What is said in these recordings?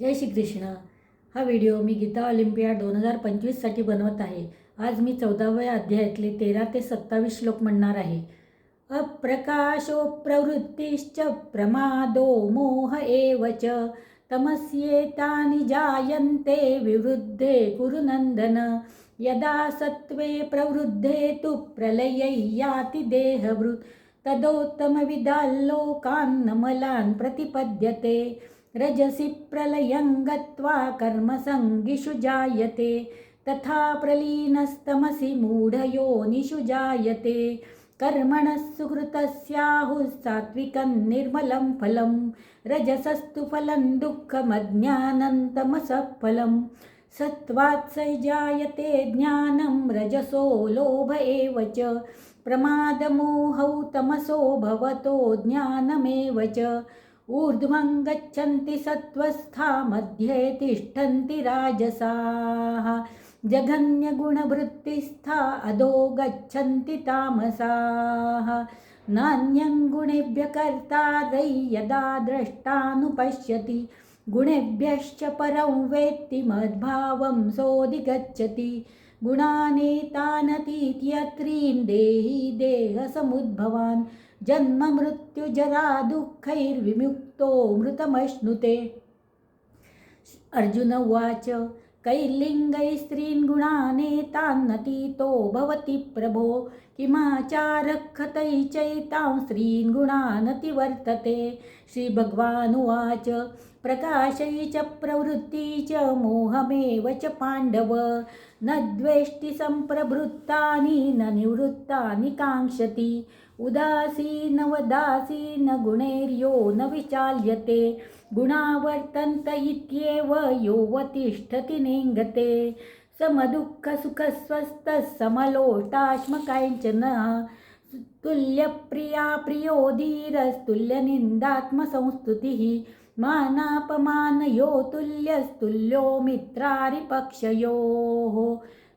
जय श्री कृष्ण। हा व्हिडिओ मी गीता ऑलिम्पियाड 2025साठी बनवत आहे। आज मी 14व्या अध्यायातले 13 ते 27 श्लोक म्हणणार आहे। अप्रकाशो प्रवृत्तिश्च प्रमादो मोह एव च तमस्येतानि जायन्ते विवृद्धे कुरु नन्दन। यदा सत्त्वे प्रवृद्धे तु प्रलये याति देहभृत् तदोत्तमविदाल्लोकान् नमलान् प्रतिपद्यते। रजसि प्रलयं गत्वा कर्मसङ्गिषु जायते तथा प्रलीनस्तमसि मूढयोनिषु जायते। कर्मणः सुकृतस्याहुः सात्विकं निर्मलं फलं रजसस्तु फलं दुःखमज्ञानं तमसः फलं। सत्त्वात् जायते ज्ञानं रजसो लोभ एव च प्रमादमोहौ तमसो भवतो ज्ञानमेव च। ऊर्ध्वं गच्छन्ति सत्त्वस्था मध्ये तिष्ठन्ति राजसाः जघन्यगुणवृत्तिस्था अधो गच्छन्ति तामसाः। नान्यं गुणेभ्यः कर्तारै यदा द्रष्टानुपश्यति गुणेभ्यश्च परं वेत्ति मद्भावं सोऽधिगच्छति। गुणानेतानतीत्य त्रीन् देहि देहसमुद्भवान् जन्म मृत्यु जरा दुःखैर्विमुक्तो मृतमश्नुते। अर्जुन उवाच कैर्लिङ्गैः स्त्रीन् गुणानेतानतीतो भवति प्रभो किमाचारः कथैः चैतां स्त्रीन् गुणानतिवर्तते। श्रीभगवानुवाच प्रकाशै च प्रवृत्ति च मोहमेव च पाण्डव न द्वेष्टि सम्प्रवृत्तानि न निवृत्तानि काङ्क्षति। उदासीनवदासीन गुणैर्यो न विचाल्यते गुणावर्तन्त इत्येव योऽवतिष्ठति नेङ्गते। समदुःखसुखस्वस्थः समलोष्टाश्मकाञ्चनः तुल्यप्रिया प्रियो धीरस्तुल्यनिन्दात्मसंस्तुतिः मानापमानयो तुल्यस्तुल्यो मित्रारिपक्षयोः।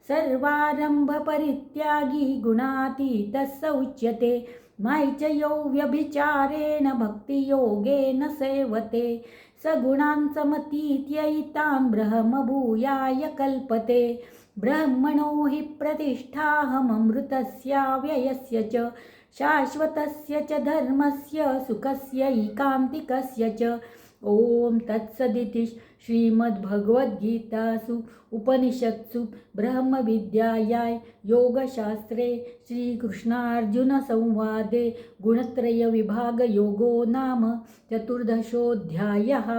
सर्वारम्भपरित्यागी गुणातीतः स उच्यते माय्चयो व्यभिचारेण भक्तियोगेन सेवते। स गुणान् समतीत्यैतान् ब्रह्मभूयाय कल्पते। ब्रह्मणो हि प्रतिष्ठाहममृतस्याव्ययस्य च शाश्वतस्य च धर्मस्य सुखस्यैकान्तिकस्य च। ओम तत्सदिति श्रीमद्भगवद्गीतासु उपनिषत्सु ब्रह्मविद्यायां योगशास्त्रे श्रीकृष्णार्जुनसंवादे गुणत्रयविभागयोगो नाम चतुर्दशोऽध्यायः।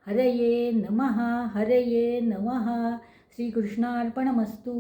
हरये नमः। हरये नमः। श्रीकृष्णार्पणमस्तु।